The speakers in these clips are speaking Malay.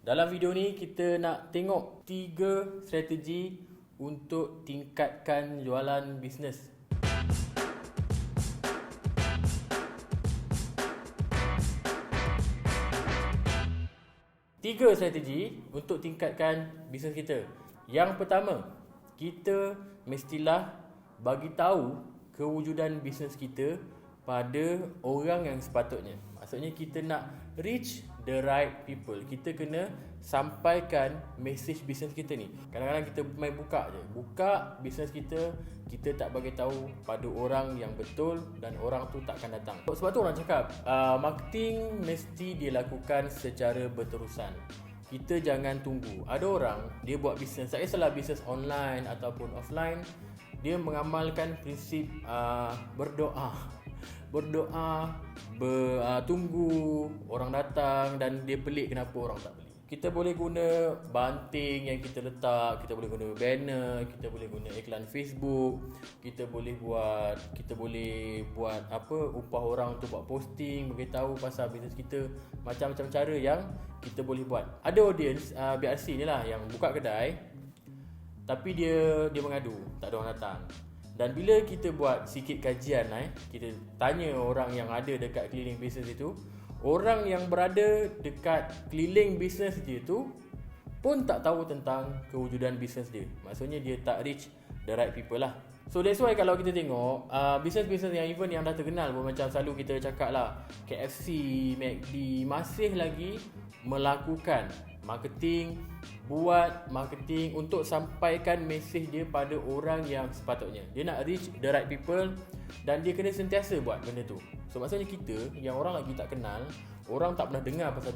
Dalam video ni kita nak tengok 3 strategi untuk tingkatkan jualan bisnes. Tiga strategi untuk tingkatkan bisnes kita. Yang pertama, kita mestilah bagi tahu kewujudan bisnes kita pada orang yang sepatutnya. Maksudnya kita nak reach the right people. Kita kena sampaikan mesej bisnes kita ni. Kadang-kadang kita main buka je. Buka bisnes kita, kita tak bagi tahu pada orang yang betul dan orang tu takkan datang. Sebab tu orang cakap, marketing mesti dilakukan secara berterusan. Kita jangan tunggu. Ada orang dia buat bisnes, tak kisahlah bisnes online ataupun offline, dia mengamalkan prinsip berdoa, tunggu orang datang dan dia pelik kenapa orang tak beli. Kita boleh guna banting yang kita letak, kita boleh guna banner, kita boleh guna iklan Facebook, kita boleh buat upah orang untuk buat posting, beritahu pasal bisnes kita, macam-macam cara yang kita boleh buat. Ada audience BRC ni lah yang buka kedai tapi dia mengadu, tak ada orang datang. Dan bila kita buat sikit kajian, kita tanya orang yang ada dekat keliling bisnes itu, orang yang berada dekat keliling bisnes dia tu pun tak tahu tentang kewujudan bisnes dia. Maksudnya dia tak reach the right people lah. So that's why kalau kita tengok bisnes-bisnes yang even yang dah terkenal pun, macam selalu kita cakap lah, KFC, McD masih lagi melakukan marketing, buat marketing untuk sampaikan mesej dia pada orang yang sepatutnya. Dia nak reach the right people dan dia kena sentiasa buat benda tu. So maksudnya kita yang orang lagi tak kenal, orang tak pernah dengar pasal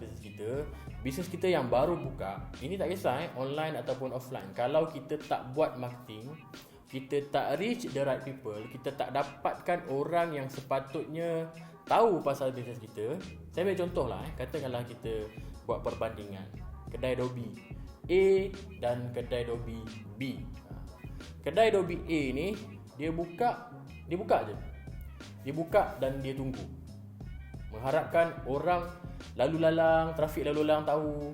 bisnes kita yang baru buka, ini tak kisah online ataupun offline. Kalau kita tak buat marketing, kita tak reach the right people, kita tak dapatkan orang yang sepatutnya tahu pasal bisnes kita. Saya ambil contoh lah, katakanlah kita buat perbandingan kedai Dobi A dan kedai Dobi B. Kedai Dobi A ni dia buka je. Dia buka dan dia tunggu, mengharapkan orang lalu lalang, trafik lalu lalang tahu.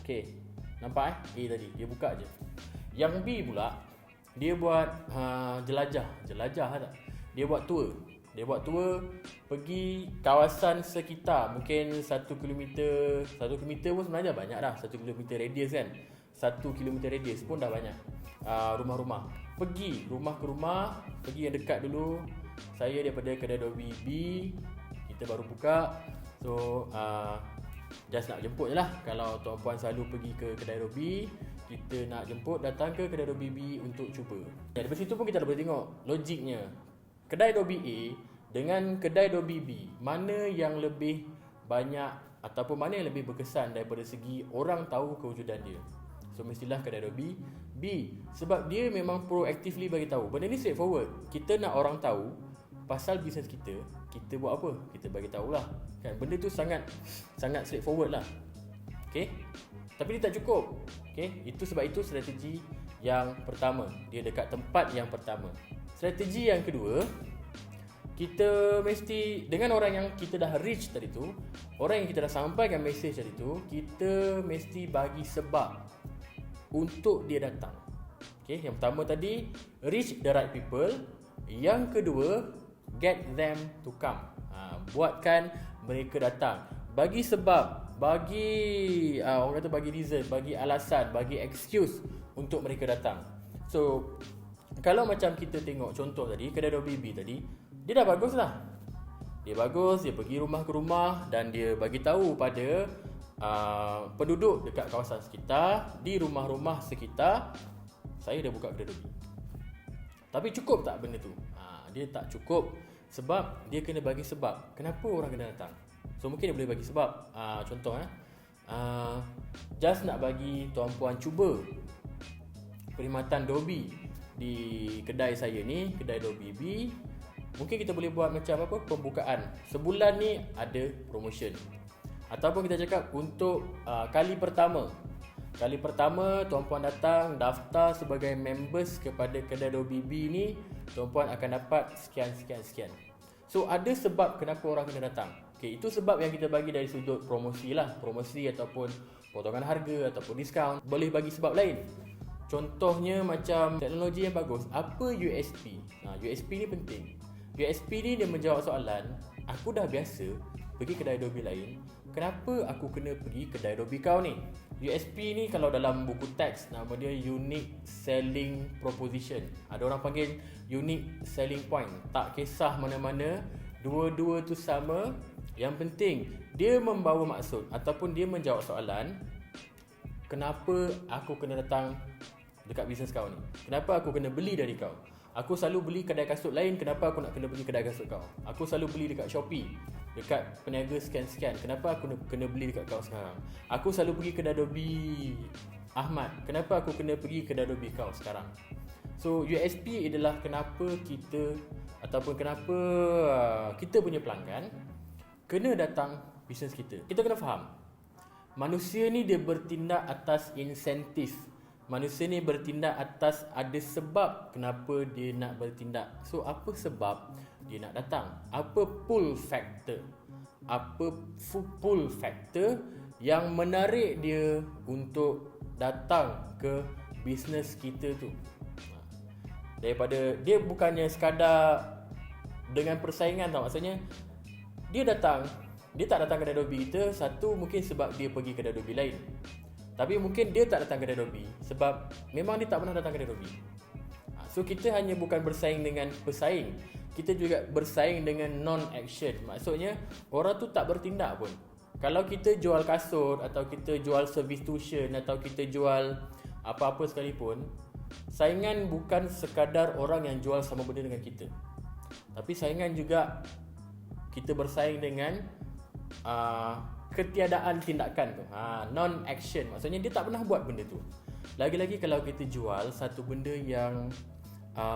Okey, nampak A tadi dia buka je. Yang B pula dia buat jelajah tak? Dia buat tour pergi kawasan sekitar, mungkin 1 kilometer. 1 kilometer pun sebenarnya banyak dah. 1 kilometer radius kan, 1 kilometer radius pun dah banyak rumah-rumah. Pergi rumah ke rumah, pergi yang dekat dulu. Saya daripada kedai Dobi B, kita baru buka. So just nak jemput je lah. Kalau tuan-puan selalu pergi ke kedai Dobi, kita nak jemput datang ke kedai Dobi B untuk cuba. Dari situ pun kita dah boleh tengok logiknya. Kedai Dobi A dengan kedai Dobi B, mana yang lebih banyak ataupun mana yang lebih berkesan daripada segi orang tahu kewujudan dia? So mestilah kedai Dobi B, sebab dia memang proactively bagi tahu. Benda ni straightforward. Kita nak orang tahu pasal bisnes kita, kita buat apa? Kita bagi tahulah. Kan benda tu sangat straightforward lah. Okey? Tapi dia tak cukup. Okey? Sebab itu strategi yang pertama. Dia dekat tempat yang pertama. Strategi yang kedua, kita mesti dengan orang yang kita dah reach tadi tu, orang yang kita dah sampaikan mesej tadi tu, kita mesti bagi sebab untuk dia datang. Okey, yang pertama tadi reach the right people, yang kedua get them to come. Buatkan mereka datang. Bagi sebab, bagi orang kata bagi reason, bagi alasan, bagi excuse untuk mereka datang. So kalau macam kita tengok contoh tadi, kedai Dobi B tadi, dia dah bagus lah. Dia bagus, dia pergi rumah ke rumah dan dia bagi tahu pada penduduk dekat kawasan sekitar, di rumah-rumah sekitar, saya dah buka kedai Dobi. Tapi cukup tak benda tu? Dia tak cukup, sebab dia kena bagi sebab kenapa orang kena datang. So mungkin dia boleh bagi sebab, contoh just nak bagi tuan-puan cuba perkhidmatan Dobi di kedai saya ni, kedai Dobi B. Mungkin kita boleh buat macam pembukaan sebulan ni ada promotion. Ataupun kita cakap untuk kali pertama tuan-puan datang daftar sebagai members kepada kedai Dobi B ni, tuan-puan akan dapat sekian. So ada sebab kenapa orang kena datang. Okay, itu sebab yang kita bagi dari sudut promosi lah, promosi ataupun potongan harga ataupun diskaun. Boleh bagi sebab lain. Contohnya macam teknologi yang bagus. Apa USP? USP ni penting. USP ni dia menjawab soalan, aku dah biasa pergi kedai Adobe lain, kenapa aku kena pergi kedai Adobe kau ni? USP ni kalau dalam buku teks nama dia Unique Selling Proposition. Ada orang panggil Unique Selling Point. Tak kisah mana-mana, dua-dua tu sama. Yang penting dia membawa maksud ataupun dia menjawab soalan, kenapa aku kena datang dekat bisnes kau ni? Kenapa aku kena beli dari kau? Aku selalu beli kedai kasut lain, kenapa aku nak kena beli kedai kasut kau? Aku selalu beli dekat Shopee, dekat peniaga sekian-sekian, kenapa aku kena beli dekat kau sekarang? Aku selalu pergi kedai Adobe Ahmad, kenapa aku kena pergi kedai Adobe kau sekarang? So USP adalah kenapa kita ataupun kenapa kita punya pelanggan kena datang bisnes kita. Kita kena faham, manusia ni dia bertindak atas insentif. Manusia ni bertindak atas ada sebab kenapa dia nak bertindak. So apa sebab dia nak datang? Apa pull factor? Apa pull factor yang menarik dia untuk datang ke bisnes kita tu? Daripada dia bukannya sekadar dengan persaingan tau. Maksudnya dia tak datang kedai Adobe kita, satu mungkin sebab dia pergi kedai Adobe lain. Tapi mungkin dia tak datang kedai Adobe sebab memang dia tak pernah datang kedai Adobe. So kita hanya bukan bersaing dengan pesaing, kita juga bersaing dengan non-action. Maksudnya orang tu tak bertindak pun. Kalau kita jual kasut atau kita jual service tuition atau kita jual apa-apa sekalipun, saingan bukan sekadar orang yang jual sama benda dengan kita. Tapi saingan juga kita bersaing dengan ketiadaan tindakan tu, non-action. Maksudnya dia tak pernah buat benda tu. Lagi-lagi kalau kita jual satu benda yang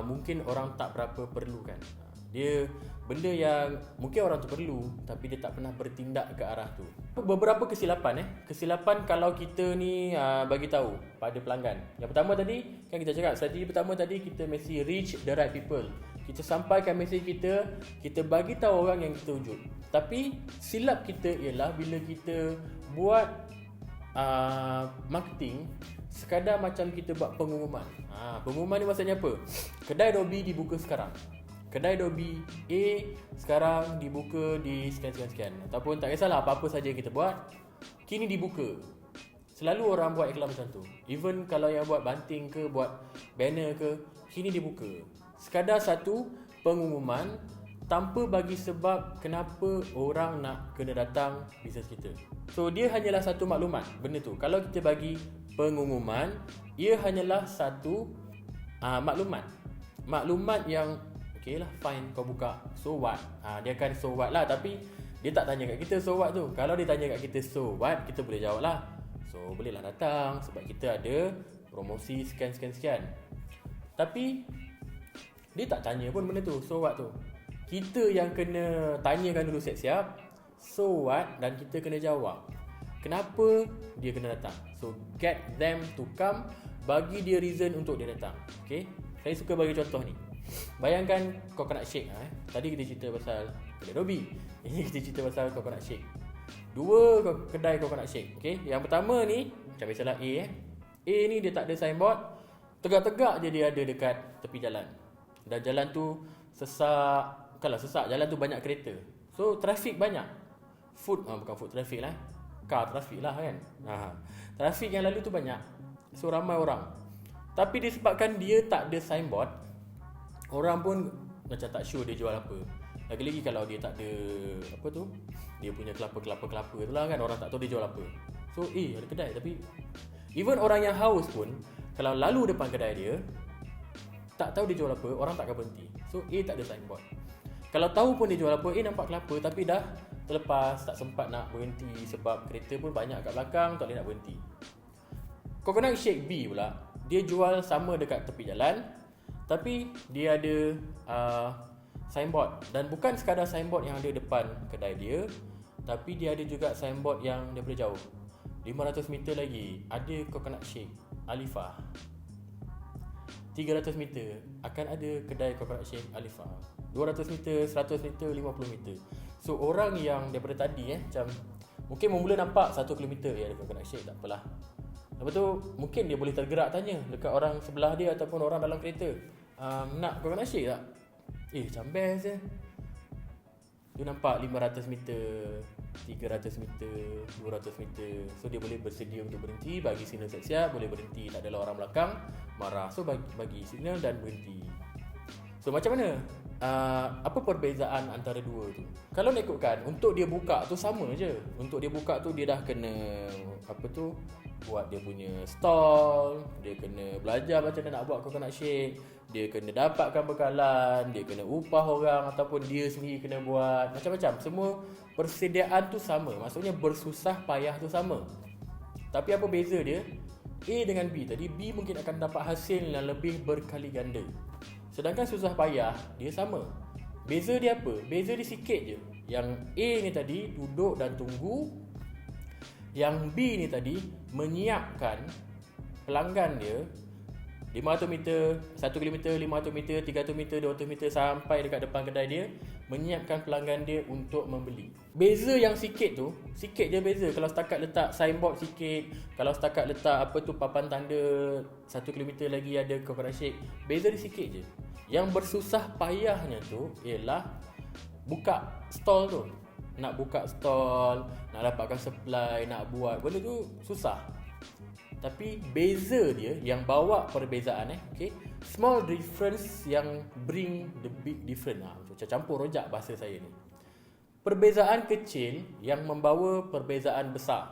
mungkin orang tak berapa perlukan. Dia benda yang mungkin orang tu perlu tapi dia tak pernah bertindak ke arah tu. Beberapa kesilapan Kesilapan kalau kita ni bagi tahu pada pelanggan. Yang pertama tadi kan kita cakap, strategi pertama tadi kita mesti reach the right people. Kita sampaikan mesej kita, kita bagi tahu orang yang kita tuju. Tapi silap kita ialah bila kita buat marketing sekadar macam kita buat pengumuman. Pengumuman ni maksudnya apa? Kedai Adobe dibuka sekarang. Kedai Adobe A sekarang dibuka di sekian-sekian. Ataupun tak kisahlah apa-apa saja yang kita buat, kini dibuka. Selalu orang buat iklan macam tu. Even kalau yang buat banting ke, buat banner ke, kini dibuka. Sekadar satu pengumuman tanpa bagi sebab kenapa orang nak kena datang bisnes kita. So dia hanyalah satu maklumat benda tu. Kalau kita bagi pengumuman, ia hanyalah satu maklumat. Maklumat yang okey lah, fine, kau buka, so what? Dia akan so what lah, tapi dia tak tanya kat kita so what tu. Kalau dia tanya kat kita so what, kita boleh jawab lah, so bolehlah datang sebab kita ada promosi sekian-sekian. Tapi dia tak tanya pun benda tu, so what tu. Kita yang kena tanyakan dulu siap-siap so what, dan kita kena jawab kenapa dia kena datang. So get them to come, bagi dia reason untuk dia datang. Okay, saya suka bagi contoh ni. Bayangkan coconut shake. Tadi kita cerita pasal kedai Adobe, ini kita cerita pasal coconut shake. Dua kedai coconut shake. Okay, yang pertama ni macam biasalah A. A ni dia tak ada signboard, tegak-tegak je dia ada dekat tepi jalan. Dan jalan tu sesak. Kalau sesak, jalan tu banyak kereta, so trafik banyak. Bukan food traffic lah, car traffic lah kan. Trafik yang lalu tu banyak, so ramai orang. Tapi disebabkan dia tak ada signboard, orang pun macam tak sure dia jual apa. Lagi-lagi kalau dia tak ada apa tu, dia punya kelapa tu lah kan, orang tak tahu dia jual apa. So ada kedai, tapi even orang yang haus pun kalau lalu depan kedai dia, tak tahu dia jual apa, orang tak akan berhenti. So tak ada signboard. Kalau tahu pun dia jual apa, nampak kelapa tapi dah terlepas, tak sempat nak berhenti sebab kereta pun banyak kat belakang, tak boleh nak berhenti. Coconut shake B pula, dia jual sama dekat tepi jalan, tapi dia ada signboard. Dan bukan sekadar signboard yang ada depan kedai dia, tapi dia ada juga signboard yang daripada jauh, 500 meter lagi ada coconut shake Alifah, 300 meter akan ada kedai coconut shake Alifah, 200 meter, 100 meter, 50 meter. So orang yang daripada tadi macam Mungkin mula nampak 1 kilometer ada coconut shake, tak apalah. Lepas tu mungkin dia boleh tergerak tanya dekat orang sebelah dia ataupun orang dalam kereta, nak coconut shake tak? Macam best je. Dia nampak 500 meter, 300 meter, 200 meter. So dia boleh bersedia untuk berhenti, bagi signal siap-siap, boleh berhenti, tak adalah orang belakang marah. So bagi signal dan berhenti. So macam mana? Apa perbezaan antara dua tu? Kalau nak ikutkan, untuk dia buka tu sama je. Untuk dia buka tu dia dah kena buat dia punya stall, dia kena belajar macam mana nak buat coconut shake, dia kena dapatkan bekalan, dia kena upah orang ataupun dia sendiri kena buat, macam-macam. Semua persediaan tu sama. Maksudnya bersusah payah tu sama. Tapi apa beza dia? A dengan B tadi, B mungkin akan dapat hasil yang lebih berkali ganda. Sedangkan susah payah dia sama. Beza dia apa? Beza dia sikit je. Yang A ni tadi duduk dan tunggu, yang B ni tadi menyiapkan pelanggan dia 500 meter, 1 km, 500 meter, 300 meter, 200 meter sampai dekat depan kedai dia, menyiapkan pelanggan dia untuk membeli. Beza yang sikit tu, sikit je beza. Kalau setakat letak signboard sikit, kalau setakat letak papan tanda 1 km lagi ada coconut shake, beza dia sikit je. Yang bersusah payahnya tu ialah buka stall tu. Nak buka stall, nak dapatkan supply, nak buat benda tu susah. Tapi beza dia yang bawa perbezaan okay? Small difference yang bring the big difference. Macam campur rojak bahasa saya ni. Perbezaan kecil yang membawa perbezaan besar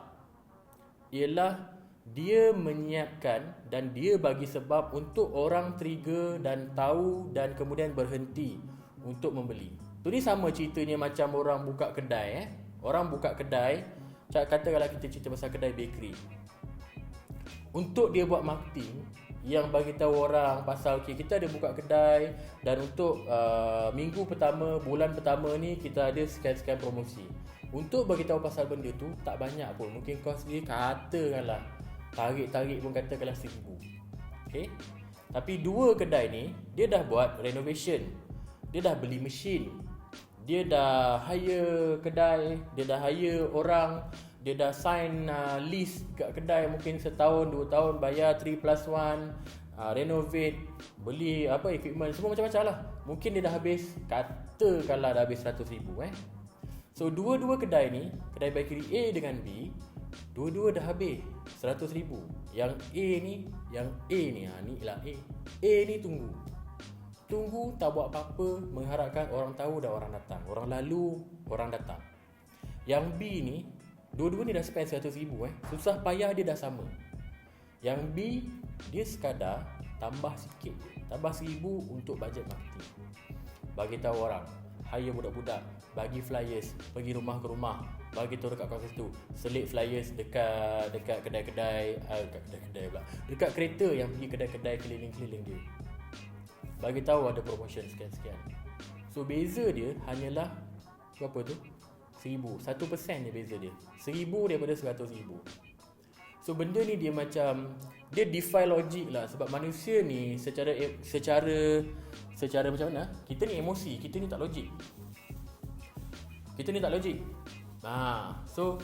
ialah dia menyiapkan dan dia bagi sebab untuk orang trigger dan tahu dan kemudian berhenti untuk membeli. Tu ni sama ceritanya macam orang buka kedai Orang buka kedai, katakanlah kita cerita pasal kedai bakery. Untuk dia buat marketing yang bagi tahu orang pasal kita ada buka kedai dan untuk minggu pertama, bulan pertama ni kita ada sekian-sekian promosi. Untuk bagi tahu pasal benda tu tak banyak pun. Mungkin kos dia katakanlah tarik pun katakanlah 1,000. Okey. Tapi dua kedai ni dia dah buat renovation. Dia dah beli mesin. Dia dah hire kedai, dia dah hire orang, dia dah sign lease kat kedai mungkin setahun, 2 tahun, bayar 3+1, renovate, beli equipment, semua macam-macam lah. Mungkin dia dah habis, katakanlah dah habis 100,000 So dua-dua kedai ni, kedai bakery A dengan B, dua-dua dah habis 100,000. Yang A ni ni lah A. A ni Tunggu tak buat apa-apa, mengharapkan orang tahu dah orang datang. Orang lalu, orang datang. Yang B ni, dua-dua ni dah spend 100,000 Susah payah dia dah sama. Yang B, dia sekadar tambah sikit, tambah 1,000 untuk bajet marketing. Bagi tahu orang, hire budak-budak, bagi flyers, pergi rumah ke rumah, bagi tahu dekat kawasan situ, selit flyers dekat kedai-kedai, dekat kereta yang pergi kedai-kedai keliling-keliling dia. Bagi tahu ada promotion sekian-sekian. So beza dia hanyalah berapa tu? 1,000. 1% je beza dia. 1,000 daripada 100,000. So benda ni dia macam dia defy logik lah, sebab manusia ni secara macam mana? Kita ni emosi, kita ni tak logik. So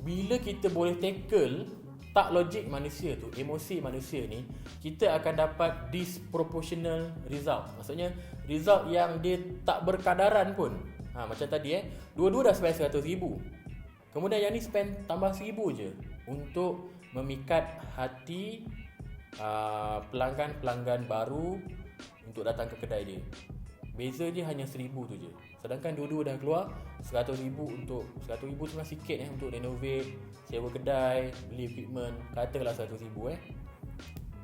bila kita boleh tackle tak logik manusia tu, emosi manusia ni, kita akan dapat disproportional result. Maksudnya result yang dia tak berkadaran pun. Macam tadi dua-dua dah spend 100,000. Kemudian yang ni spend tambah 1,000 je untuk memikat hati pelanggan-pelanggan baru untuk datang ke kedai dia. Beza dia hanya 1,000 tu je. Sedangkan dua-dua dah keluar 100,000 untuk 100,000 tu memang sikit untuk renovate, sewa kedai, beli equipment, katakanlah 100,000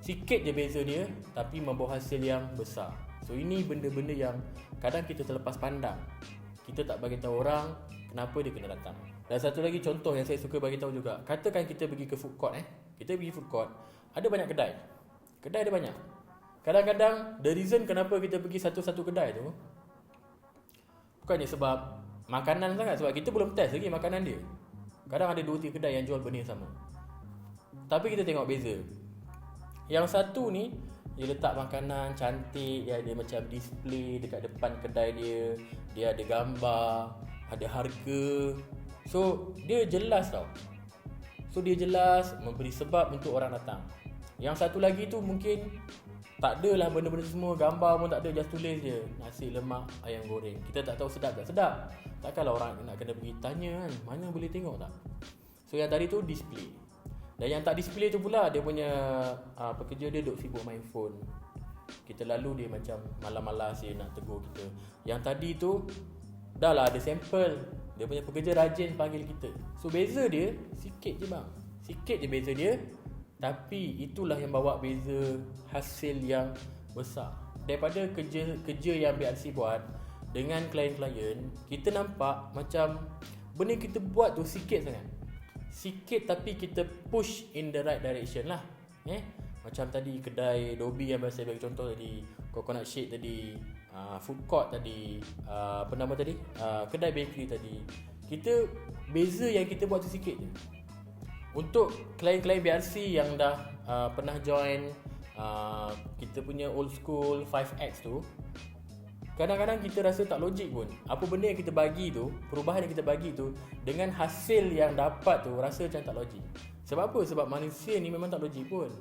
Sikit je beza dia tapi membawa hasil yang besar. So ini benda-benda yang kadang kita terlepas pandang. Kita tak bagi tahu orang kenapa dia kena datang. Dan satu lagi contoh yang saya suka bagi tahu juga. Katakan kita pergi ke food court Kita pergi food court, ada banyak kedai. Kedai ada banyak. Kadang-kadang the reason kenapa kita pergi satu-satu kedai tu bukannya sebab makanan sangat, sebab kita belum test lagi makanan dia. Kadang ada 2-3 kedai yang jual benda yang sama. Tapi kita tengok beza. Yang satu ni dia letak makanan cantik, dia ada macam display dekat depan kedai dia, dia ada gambar, ada harga. So dia jelas tau. So dia jelas memberi sebab untuk orang datang. Yang satu lagi tu mungkin tak adalah benda-benda semua, gambar pun tak ada, just tulis je nasi lemak ayam goreng. Kita tak tahu sedap tak sedap. Takkanlah orang nak kena pergi tanya kan, mana boleh tengok tak. So yang tadi tu display. Dan yang tak display tu pula dia punya pekerja dia duk sibuk main phone. Kita lalu dia macam malas-malas dia nak tegur kita. Yang tadi tu dah lah ada sampel. Dia punya pekerja rajin panggil kita. So beza dia sikit je bang. Sikit je beza dia. Tapi itulah yang bawa beza hasil yang besar. Daripada kerja yang BRC buat dengan klien-klien, kita nampak macam benda kita buat tu sikit sangat. Sikit tapi kita push in the right direction lah. Macam tadi kedai Dobi yang saya bagi contoh tadi, coconut shake tadi, food court tadi, apa nama tadi, kedai bakery tadi. Kita beza yang kita buat tu sikit je. Untuk klien-klien BRC yang dah pernah join kita punya old school 5X tu, kadang-kadang kita rasa tak logik pun. Apa benda yang kita bagi tu, perubahan yang kita bagi tu, dengan hasil yang dapat tu rasa macam tak logik. Sebab apa? Sebab manusia ni memang tak logik pun.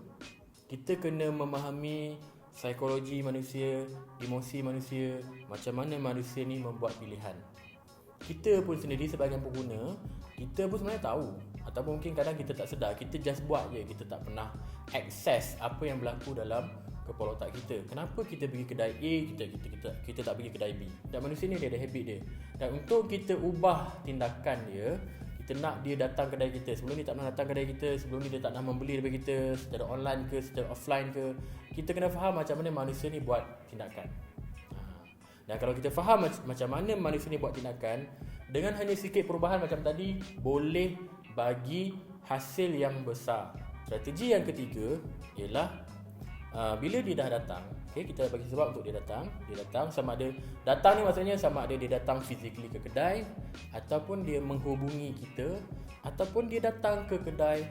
Kita kena memahami psikologi manusia, emosi manusia, macam mana manusia ni membuat pilihan. Kita pun sendiri sebagai pengguna, kita pun sebenarnya tahu. Ataupun mungkin kadang kita tak sedar, kita just buat je. Kita tak pernah access apa yang berlaku dalam kepala otak kita. Kenapa kita pergi kedai A, kita tak pergi kedai B. Dan manusia ni dia ada habit dia. Dan untuk kita ubah tindakan dia, kita nak dia datang kedai kita. Sebelum ni tak nak datang kedai kita, sebelum ni dia tak nak membeli daripada kita secara online ke, secara offline ke. Kita kena faham macam mana manusia ni buat tindakan. Dan kalau kita faham macam mana manusia ni buat tindakan, dengan hanya sikit perubahan macam tadi, boleh bagi hasil yang besar. Strategi yang ketiga ialah bila dia dah datang, kita bagi sebab untuk dia datang sama ada datang ni maksudnya sama ada dia datang physically ke kedai, ataupun dia menghubungi kita, ataupun dia datang ke kedai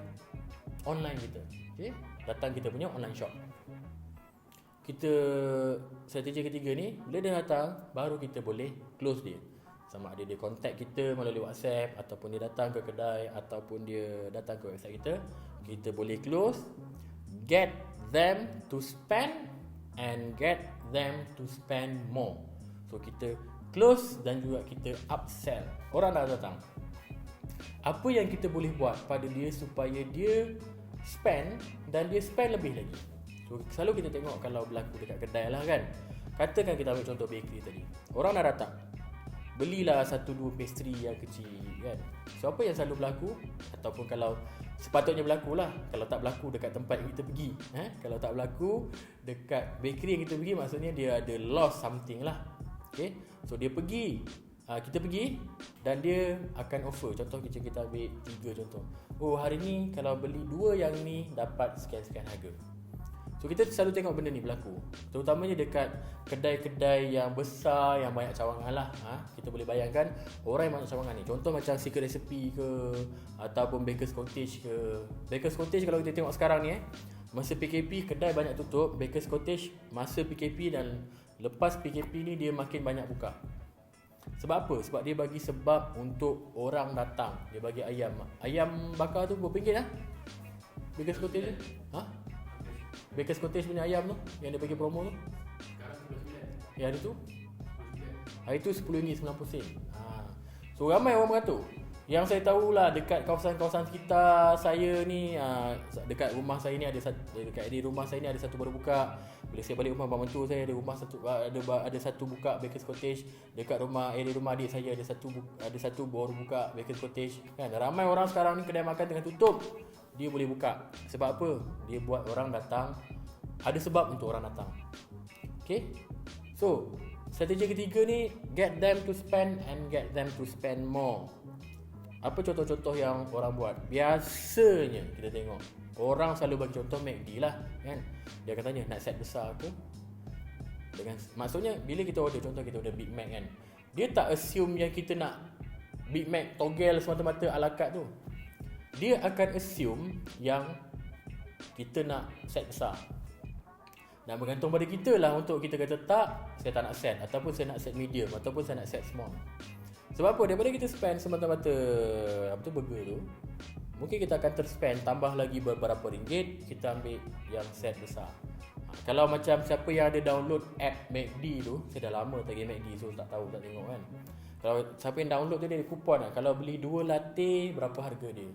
online kita. Datang kita punya online shop. Kita strategi ketiga ni, bila dia datang baru kita boleh close dia. Sama ada dia contact kita melalui WhatsApp, ataupun dia datang ke kedai, ataupun dia datang ke website kita, kita boleh close, get them to spend and get them to spend more. So kita close dan juga kita upsell. Orang dah datang, apa yang kita boleh buat pada dia supaya dia spend dan dia spend lebih lagi. So selalu kita tengok kalau berlaku dekat kedai lah kan. Katakan kita ambil contoh bakery tadi. Orang dah datang, belilah 1-2 pastry yang kecil kan. So apa yang selalu berlaku, ataupun kalau sepatutnya berlaku lah, kalau tak berlaku dekat tempat yang kita pergi, kalau tak berlaku dekat bakery yang kita pergi, maksudnya dia ada lost something lah. So dia pergi, kita pergi dan dia akan offer. Contoh kita ambil 3 contoh. Oh hari ni kalau beli 2 yang ni dapat sekian-sekian harga. So kita selalu tengok benda ni berlaku, terutamanya dekat kedai-kedai yang besar, yang banyak cawangan lah. Kita boleh bayangkan orang yang banyak cawangan ni, contoh macam Secret Recipe ke, ataupun Baker's Cottage ke. Baker's Cottage kalau kita tengok sekarang ni masa PKP kedai banyak tutup. Baker's Cottage masa PKP dan lepas PKP ni dia makin banyak buka. Sebab apa? Sebab dia bagi sebab untuk orang datang. Dia bagi ayam bakar tu berapa ringgit lah Baker's Cottage tu? Baker's Cottage punya ayam tu yang dia bagi promo tu sekarang 19. Hari tu? Hari tu RM10.90. So ramai orang beratur. Yang saya tahulah dekat kawasan-kawasan sekitar saya ni, dekat rumah saya ni ada satu baru buka. Bila saya balik rumah abang mentua saya ada satu buka Baker's Cottage. Dekat rumah adik saya ada satu baru buka Baker's Cottage kan. Ramai orang sekarang ni kedai makan tengah tutup, dia boleh buka. Sebab apa? Dia buat orang datang. Ada sebab untuk orang datang. So strategi ketiga ni, get them to spend and get them to spend more. Apa contoh-contoh yang orang buat? Biasanya kita tengok orang selalu bagi contoh McD lah kan. Dia akan tanya nak set besar ke? Maksudnya bila kita order, contoh kita order Big Mac kan, dia tak assume yang kita nak Big Mac togel semata-mata ala carte tu. Dia akan assume yang kita nak set besar. Dan bergantung pada kita lah untuk kita kata tak, saya tak nak set, ataupun saya nak set medium, ataupun saya nak set small. Sebab apa? Daripada kita spend semata-mata burger tu, mungkin kita akan terspend tambah lagi beberapa ringgit, kita ambil yang set besar. Kalau macam siapa yang ada download app MACD tu, saya dah lama tak pergi MACD, so tak tahu, tak tengok kan. Kalau siapa yang download tu, dia ada kupon lah. Kalau beli 2 latte, berapa harga dia.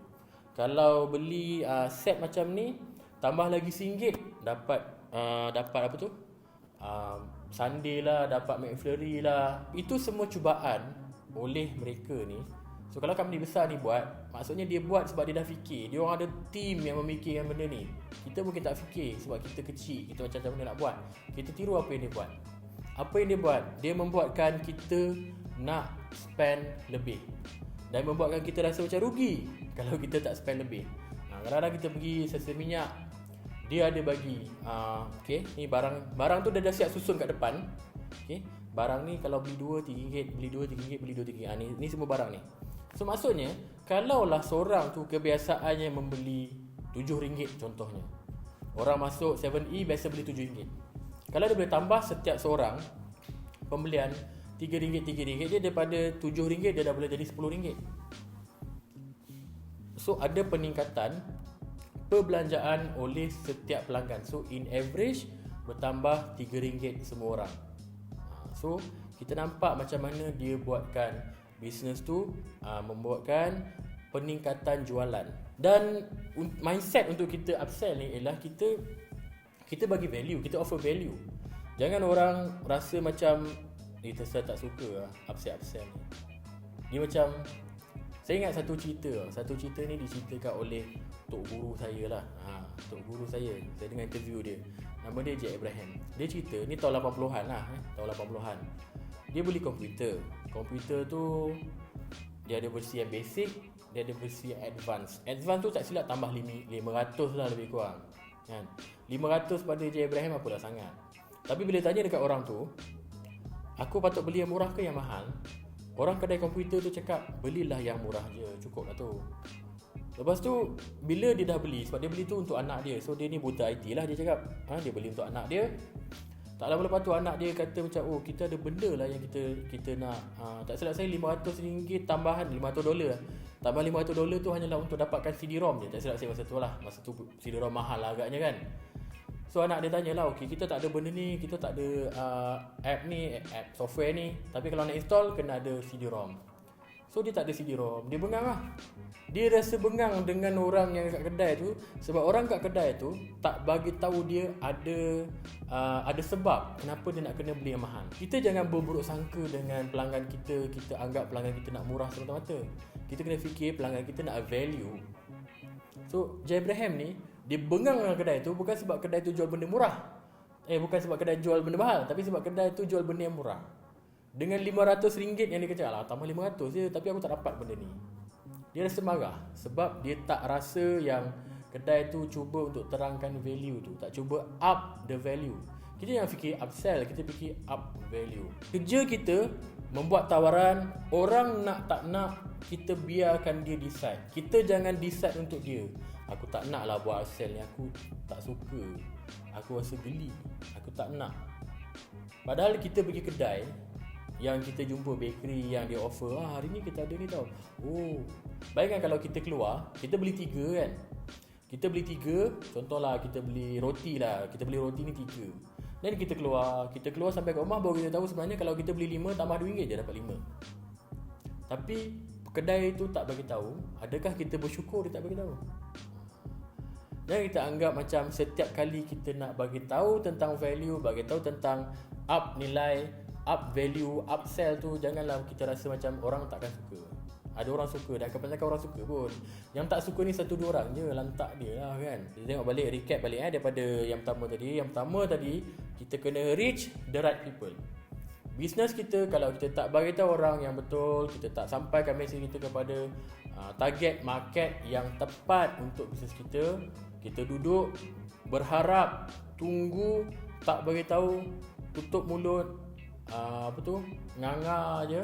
Kalau beli set macam ni, tambah lagi RM1, dapat apa tu, sundae lah, dapat McFlurry lah. Itu semua cubaan oleh mereka ni. So kalau company besar ni buat, maksudnya dia buat sebab dia dah fikir. Dia orang ada team yang memikirkan benda ni. Kita mungkin tak fikir sebab kita kecil, kita macam mana nak buat. Kita tiru apa yang dia buat. Apa yang dia buat? Dia membuatkan kita nak spend lebih, dan membuatkan kita rasa macam rugi kalau kita tak spend lebih. Kadang-kadang kita pergi stesen minyak, dia ada bagi okay, ni barang tu dah siap susun kat depan. Okay, barang ni kalau beli 2 RM3, beli 2 RM3, beli 2 RM3. Ni semua barang ni. So maksudnya, kalaulah seorang tu kebiasaannya membeli RM7 contohnya, orang masuk 7E biasa beli RM7. Kalau dia boleh tambah setiap seorang pembelian RM3, dia daripada RM7 dia dah boleh jadi RM10. So ada peningkatan perbelanjaan oleh setiap pelanggan. So in average bertambah RM3 semua orang. So kita nampak macam mana dia buatkan bisnes tu, membuatkan peningkatan jualan. Dan mindset untuk kita upsell ni ialah kita bagi value, kita offer value. Jangan orang rasa macam saya tak suka upsell ni. Dia macam, saya ingat satu cerita ni diceritakan oleh tok guru saya lah. Tok guru saya dengar interview dia. Nama dia Jack Abraham. Dia cerita, ni tahun 80-an lah, tahun 80-an. Dia beli komputer. Komputer tu dia ada versi yang basic, dia ada versi yang advance. Advance tu tak silap tambah 500 lah lebih kurang, kan. 500 pada Jack Abraham apalah sangat. Tapi bila tanya dekat orang tu, aku patut beli yang murah ke yang mahal? Orang kedai komputer tu cakap, belilah yang murah je, cukup lah tu. Lepas tu, bila dia dah beli, sebab dia beli tu untuk anak dia, so dia ni buta IT lah, dia cakap dia beli untuk anak dia. Tak lama lepas tu anak dia kata macam, oh kita ada benda lah yang kita nak, tak silap saya RM500 tambahan, $500 tambah $500 tu hanyalah untuk dapatkan CD-ROM je. Tak silap saya masa tu CD-ROM mahal lah agaknya kan. So anak dia tanya lah, okay, kita tak ada benda ni, kita tak ada app software ni, tapi kalau nak install kena ada CD-ROM. So dia tak ada CD-ROM, dia bengang lah. Dia rasa bengang dengan orang yang kat kedai tu, sebab orang kat kedai tu tak bagi tahu dia ada sebab kenapa dia nak kena beli yang mahal. Kita jangan berburuk sangka dengan pelanggan kita. Kita anggap pelanggan kita nak murah semata-mata. Kita kena fikir pelanggan kita nak value. So Jack Abraham ni, dia bengang dengan kedai tu bukan sebab kedai tu jual benda murah. Bukan sebab kedai jual benda mahal, tapi sebab kedai tu jual benda yang murah. Dengan RM500 yang dia kata, alah tambah 500 je, tapi aku tak dapat benda ni. Dia rasa marah sebab dia tak rasa yang kedai tu cuba untuk terangkan value tu, tak cuba up the value. Kita jangan fikir upsell, kita fikir up value. Kerja kita membuat tawaran, orang nak tak nak, kita biarkan dia decide. Kita jangan decide untuk dia. Aku tak nak lah buat upsell ni, aku tak suka, aku rasa geli, aku tak nak. Padahal kita pergi kedai yang kita jumpa bakery yang dia offer, hari ni kita ada ni tau. Bayangkan kalau kita keluar, kita beli 3 kan. Kita beli 3, contohlah kita beli roti lah, kita beli roti ni 3. Dan kita keluar sampai kat rumah baru kita tahu sebenarnya kalau kita beli 5 tambah RM2 je dapat 5. Tapi kedai tu tak bagi tahu, adakah kita bersyukur dia tak bagi tahu? Dan kita anggap macam setiap kali kita nak bagi tahu tentang value, bagi tahu tentang up nilai, up value, upsell tu, janganlah kita rasa macam orang takkan suka. Ada orang suka, dan kebanyakan orang suka pun. Yang tak suka ni 1-2 orang je, lantak dia lah kan. Kita tengok balik, recap balik daripada yang pertama tadi. Yang pertama tadi, kita kena reach the right people. Bisnes kita, kalau kita tak bagi tahu orang yang betul, kita tak sampaikan mesej kita kepada target market yang tepat untuk bisnes kita, kita duduk berharap, tunggu, tak bagi tahu, tutup mulut, nganga je,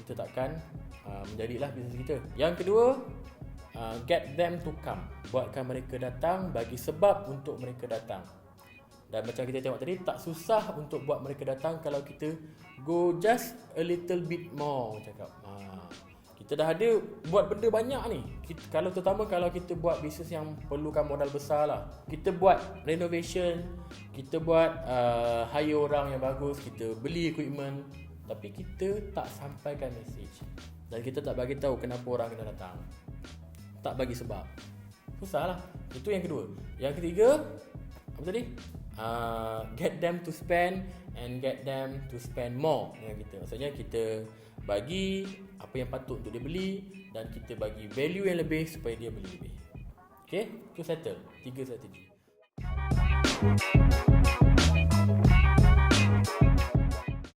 kita takkan menjadilah bisnes kita. Yang kedua, get them to come. Buatkan mereka datang, bagi sebab untuk mereka datang. Dan macam kita tengok tadi, tak susah untuk buat mereka datang kalau kita go just a little bit more, cakap. Kita dah ada buat benda banyak ni. Terutama kalau kita buat bisnes yang perlukan modal besar lah. Kita buat renovation, kita buat hire orang yang bagus, kita beli equipment, tapi kita tak sampaikan message. Dan kita tak bagi tahu kenapa orang kena datang. Tak bagi sebab. Susah lah. Itu yang kedua. Yang ketiga, apa tadi? Get them to spend and get them to spend more dengan kita. Maksudnya kita bagi apa yang patut untuk dia beli dan kita bagi value yang lebih supaya dia beli lebih. Okay, itu settle 3 strategi.